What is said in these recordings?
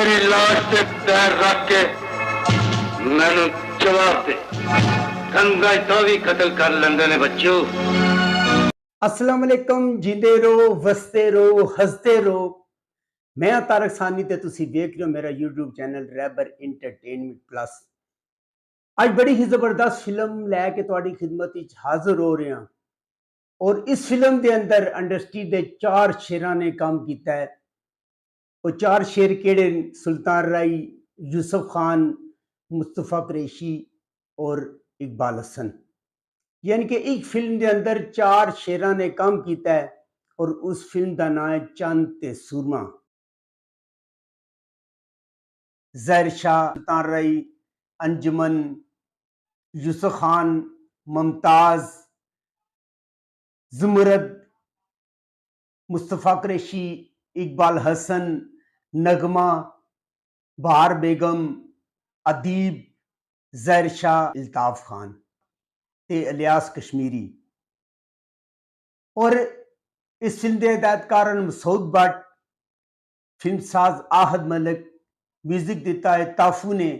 मेरी लाश से पैर रख के मैनू जवाब दे। गंगा तो भी कत्ल कर लेंदे ने बच्चों। अस्सलाम वालेकुम, जींदे रहो, वसते रहो, हसते रहो। मैं तारक सानी ते तुसी देख रहे हो मेरा यूट्यूब चैनल रैबर इंटरटेनमेंट प्लस। आज बड़ी ही जबरदस्त फिल्म लैके तुहाडी खिदमत विच हाजिर हो रहे हैं और इस फिल्म के अंदर इंडस्ट्री के 4 शेरां ने काम किया है। वो 4 शेर केड़े? सुल्तान राई, यूसुफ खान, मुस्तफा कुरैशी और इकबाल हसन। यानी कि एक फिल्म के अंदर 4 शेरां ने काम किया है और उस फिल्म का नाम है चंद ते सूरमा। ज़हर शाह, सुल्तान राई, अंजुमन, यूसुफ खान, मुमताज, ज़ुमरद, मुस्तफा कुरैशी, इकबाल हसन, नगमा, बहार बेगम, अदीब, ज़हर शाह, अल्ताफ खान ते इलियास कश्मीरी। और इस फिल्म के हिदायतकार मसूद भट्ट, फिल्म साज आहद मलिक, म्यूजिक दिता है ताफू ने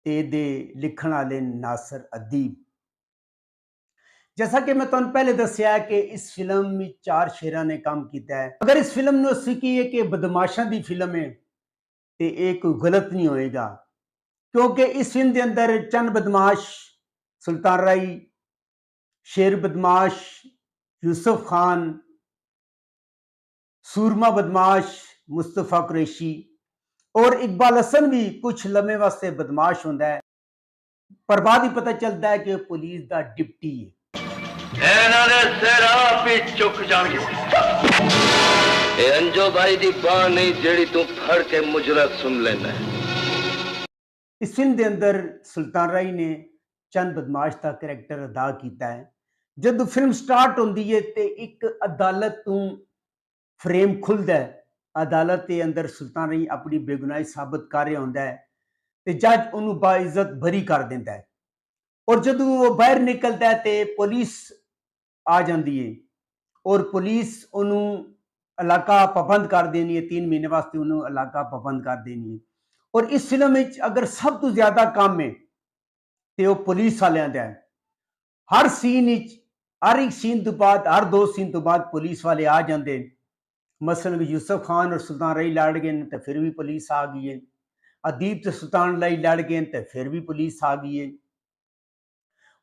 ते दे लिखण वाले नासिर अदीब। जैसा कि मैं तुहानू पहले दस्या है कि इस फिल्म में 4 शेरां ने काम किया है। अगर इस फिल्म ने असीं कहीए कि बदमाशां दी फिल्म है तो ये कोई गलत नहीं होएगा, क्योंकि इस फिल्म के अंदर चंद बदमाश, सुल्तान राई, शेर बदमाश, यूसुफ खान, सूरमा बदमाश, मुस्तफा कुरैशी और इकबाल हसन भी कुछ लम्हे वास्ते बदमाश होंदा है, पर बाद ही पता चलता है कि पुलिस का डिप्टी है। इन्हां दे सिर आप ही चुक जाणगे। ये अंजो भाई दी बाह नहीं जेड़ी तू फड़ के मुजरा सुन लेना है। इस फिल्म के अंदर सुल्तान राई ने चंद बदमाश का करैक्टर अदा किया है। जब फिल्म स्टार्ट होती है तो एक अदालत तू फ्रेम खुलता है। अदालत के अंदर सुल्तान राई अपनी बेगुनाही साबित कर रहा होंदा है तो जज उन्होंने बाइज्जत बरी कर देता है। और जब वो बाहर निकलता है तो पुलिस आ जाती है और पुलिस उन्होंने इलाका पाबंद कर देनी है। 3 महीने वास्ते उन्होंने इलाका पाबंद कर देनी है। और इस फिल्म में अगर सब तो ज्यादा काम है तो वह पुलिस वालों का है। हर सीन हर एक सीन तो बाद, हर 2 सीन तो बाद पुलिस वाले आ जाते हैं। मसलन यूसुफ खान और सुल्तान राई लड़ गए तो फिर भी पुलिस आ गई है। अदीब तो सुल्तान राई लड़ गए तो फिर भी पुलिस आ गई है।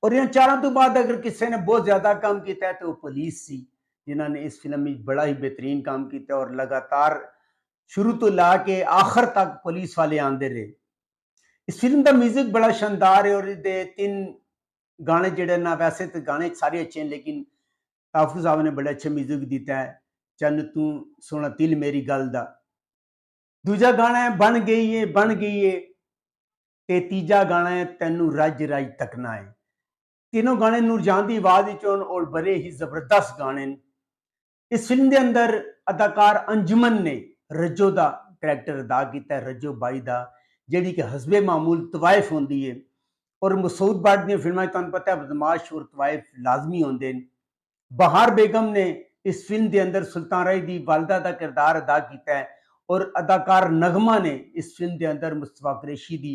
और इन 4 तो बाद अगर किसी ने बहुत ज्यादा काम किया है तो वो पुलिस सी, जिन्होंने इस फिल्म में बड़ा ही बेहतरीन काम किया और लगातार शुरू तो ला के आखिर तक पुलिस वाले आते रहे। इस फिल्म का म्यूजिक बड़ा शानदार है और 3 गाने जड़े ना, वैसे तो गाने सारे अच्छे हैं लेकिन ताफू साहब ने बड़ा अच्छा म्यूजिक दिता है। चन तू सोना तिल मेरी गल दा, दूजा गाना है बन गई है बन गई है ते तीजा गाना है तेनू रज रज तकना है। तीनों गाने नूरजहान की आवाज और बड़े ही जबरदस्त गाने। इस फिल्म के अंदर अदाकार अंजुमन ने रज्जो का करैक्टर अदा किया, रज्जो बाई का, जिहड़ी कि हसबे मामूल तवाइफ होंदी है। और मसूद भट्ट दी फिल्मां तुहानू पता है बदमाश और तवाइफ लाजमी होंदे ने। बहार बेगम ने इस फिल्म के अंदर सुल्तान राई की वालदा का किरदार अदा किया है और अदाकार नगमा ने इस फिल्म के अंदर मुस्तफा कुरैशी की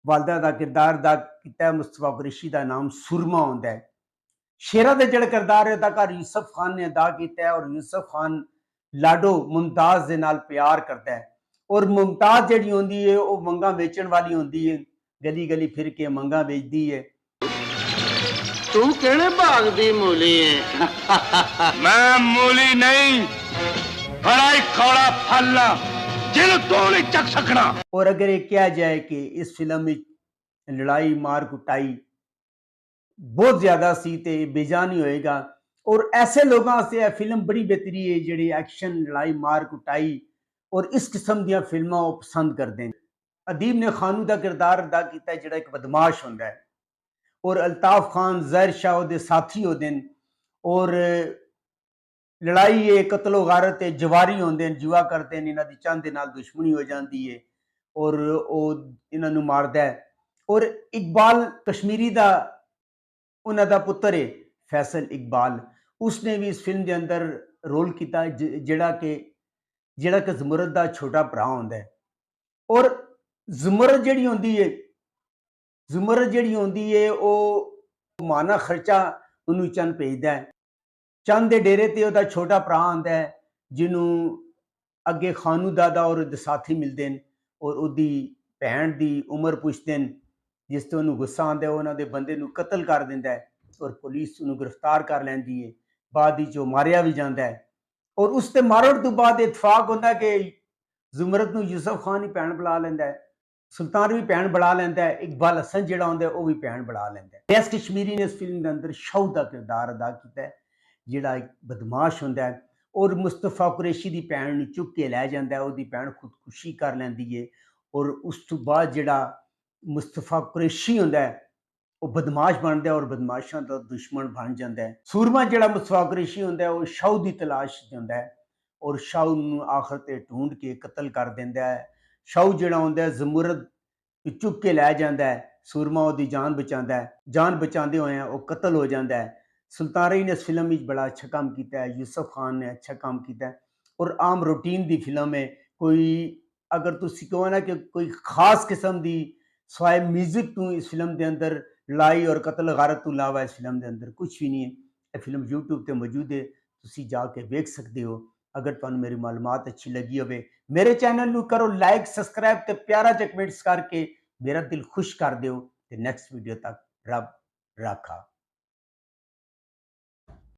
वालदा का किरदार अदा किया। मुस्तफा कुरैशी का नाम सुरमा होंदा है। शेरा का जिहड़ा किरदार अदाकार यूसुफ खान ने अदा किया और यूसुफ खान लाडो मुमताज के नाल प्यार करता है और मुमताज जिहड़ी होंदी है वो मंगा बेचण वाली होंदी है, गली गली फिर के मंगा बेचती है। तू केड़े भाग दी मूली है? मैं मूली नहीं, बड़ा ही कौड़ा फल जिन तू नहीं चख सकना। और अगर ये कहा जाए कि इस फिल्म में लड़ाई मार कुटाई बहुत ज्यादा सी ते बेजान ही होएगा। और ऐसे लोगों से यह फिल्म बड़ी बेहतरी है जिहड़े एक्शन, लड़ाई मार कुटाई और इस किस्म दी फिल्मां वो पसंद करते हैं। अदीब ने खानू का किरदार अदा किया जिहड़ा एक बदमाश होंदा है और अल्ताफ खान ज़हर शाह दे साथी होते हैं। और लड़ाई है, कतलो गारत है, जवारी होंदे हैं, जुआ करते हैं, इन्हां दी चंद दे नाल दुश्मनी हो जाती है और वो इन्हां नूं मारदा है। और इकबाल कश्मीरी का उन्हां दा पुत्र है फैसल इकबाल, उसने भी इस फिल्म के अंदर रोल किया जिहड़ा कि ज़ुमरद का छोटा भरा होंदा है। और ਜ਼ੁਮਰਦ ਜਿਹੜੀ ਹੁੰਦੀ ਹੈ, ਜ਼ੁਮਰਦ ਜਿਹੜੀ ਹੁੰਦੀ ਹੈ ਉਹ ਮਾਨਾ ਖਰਚਾ ਉਹਨੂੰ ਚੰਦ ਭੇਜਦਾ ਹੈ। ਚੰਦ ਦੇ ਡੇਰੇ ਤੇ ਉਹਦਾ ਛੋਟਾ ਭਰਾ ਆਉਂਦਾ ਹੈ ਜਿਹਨੂੰ ਅੱਗੇ ਖਾਨੂ ਦਾਦਾ ਔਰ ਉਹਦੇ ਸਾਥੀ ਮਿਲਦੇ ਨੇ ਔਰ ਉਹਦੀ ਭੈਣ ਦੀ ਉਮਰ ਪੁੱਛਦੇ ਨੇ, ਜਿਸ ਤੋਂ ਉਹਨੂੰ ਗੁੱਸਾ ਆਉਂਦਾ, ਉਹਨਾਂ ਦੇ ਬੰਦੇ ਨੂੰ ਕਤਲ ਕਰ ਦਿੰਦਾ ਹੈ ਔਰ ਪੁਲਿਸ ਉਹਨੂੰ ਗ੍ਰਿਫਤਾਰ ਕਰ ਲੈਂਦੀ ਹੈ। ਬਾਅਦ ਵਿੱਚ ਉਹ ਮਾਰਿਆ ਵੀ ਜਾਂਦਾ ਹੈ ਔਰ ਉਸ ਤੇ ਮਾਰਨ ਤੋਂ ਬਾਅਦ ਇਤਫਾਕ ਹੁੰਦਾ ਕਿ ਜ਼ੁਮਰਦ ਨੂੰ ਯੂਸਫ ਖਾਨ ਹੀ ਭੈਣ ਬੁਲਾ ਲੈਂਦਾ ਹੈ, ਸੁਲਤਾਨ ਵੀ ਭੈਣ ਬਣਾ ਲੈਂਦਾ ਹੈ, ਇਕਬਾਲ ਹਸਨ ਜਿਹੜਾ ਹੁੰਦਾ ਉਹ ਵੀ ਭੈਣ ਬਣਾ ਲੈਂਦਾ ਹੈ। ਰਿਆਜ਼ ਕਸ਼ਮੀਰੀ ਨੇ ਇਸ ਫਿਲਮ ਦੇ ਅੰਦਰ ਸ਼ਾਹੂ ਦਾ ਕਿਰਦਾਰ ਅਦਾ ਕੀਤਾ ਹੈ, ਜਿਹੜਾ ਇੱਕ ਬਦਮਾਸ਼ ਹੁੰਦਾ ਹੈ ਔਰ ਮੁਸਤਫਾ ਕੁਰੈਸ਼ੀ ਦੀ ਭੈਣ ਨੂੰ ਚੁੱਕ ਕੇ ਲੈ ਜਾਂਦਾ ਹੈ। ਉਹਦੀ ਭੈਣ ਖੁਦਕੁਸ਼ੀ ਕਰ ਲੈਂਦੀ ਹੈ ਔਰ ਉਸ ਤੋਂ ਬਾਅਦ ਜਿਹੜਾ ਮੁਸਤਫਾ ਕੁਰੈਸ਼ੀ ਹੁੰਦਾ ਹੈ ਉਹ ਬਦਮਾਸ਼ ਬਣਦਾ ਹੈ ਔਰ ਬਦਮਾਸ਼ਾਂ ਦਾ ਦੁਸ਼ਮਣ ਬਣ ਜਾਂਦਾ ਹੈ। ਸੂਰਮਾ ਜਿਹੜਾ ਮੁਸਤਫਾ ਕੁਰੈਸ਼ੀ ਹੁੰਦਾ ਹੈ ਉਹ ਸ਼ਾਹੂ ਦੀ ਤਲਾਸ਼ 'ਚ ਹੁੰਦਾ ਹੈ ਔਰ ਸ਼ਾਹੂ ਨੂੰ ਆਖਰ ਤੇ ਢੂੰਡ ਕੇ ਕਤਲ ਕਰ ਦਿੰਦਾ ਹੈ। ਸ਼ਾਹੂ ਜਿਹੜਾ ਹੁੰਦਾ ਹੈ ਜ਼ੁਮਰਦ ਚੁੱਕ ਕੇ ਲੈ ਜਾਂਦਾ ਹੈ, ਸੂਰਮਾ ਉਹਦੀ ਜਾਨ ਬਚਾਉਂਦਾ ਹੈ, ਜਾਨ ਬਚਾਉਂਦੇ ਹੋਏ ਉਹ ਕਤਲ ਹੋ ਜਾਂਦਾ ਹੈ। ਸੁਲਤਾਨ ਰਈ ਨੇ ਇਸ ਫਿਲਮ ਵਿੱਚ ਬੜਾ ਅੱਛਾ ਕੰਮ ਕੀਤਾ ਹੈ, ਯੂਸਫ ਖਾਨ ਨੇ ਅੱਛਾ ਕੰਮ ਕੀਤਾ ਹੈ ਔਰ ਆਮ ਰੂਟੀਨ ਦੀ ਫਿਲਮ ਹੈ। ਕੋਈ ਅਗਰ ਤੁਸੀਂ ਕਹੋ ਨਾ ਕਿ ਕੋਈ ਖਾਸ ਕਿਸਮ ਦੀ ਸਵਾਏ ਮਿਊਜ਼ਿਕ ਤੋਂ ਇਸ ਫਿਲਮ ਦੇ ਅੰਦਰ ਲੜਾਈ ਔਰ ਕਤਲ ਗਾਰਤ ਤੋਂ ਇਲਾਵਾ ਇਸ ਫਿਲਮ ਦੇ ਅੰਦਰ ਕੁਝ ਵੀ ਨਹੀਂ ਹੈ। ਇਹ ਫਿਲਮ YouTube ਤੇ ਮੌਜੂਦ ਹੈ, ਤੁਸੀਂ ਜਾ ਕੇ ਵੇਖ ਸਕਦੇ ਹੋ। ਅਗਰ ਤੁਹਾਨੂੰ ਮੇਰੀ ਮਾਲੂਮਾਤ ਅੱਛੀ ਲੱਗੀ ਹੋਵੇ ਮੇਰੇ ਚੈਨਲ ਨੂੰ ਕਰੋ ਲਾਈਕ, ਸਬਸਕ੍ਰਾਈਬ ਤੇ ਪਿਆਰਾ ਜਿਹਾ ਕਮੈਂਟਸ ਕਰਕੇ ਮੇਰਾ ਦਿਲ ਖੁਸ਼ ਕਰ ਦਿਓ ਤੇ ਨੈਕਸਟ ਵੀਡੀਓ ਤੱਕ ਰੱਬ ਰਾਖਾ।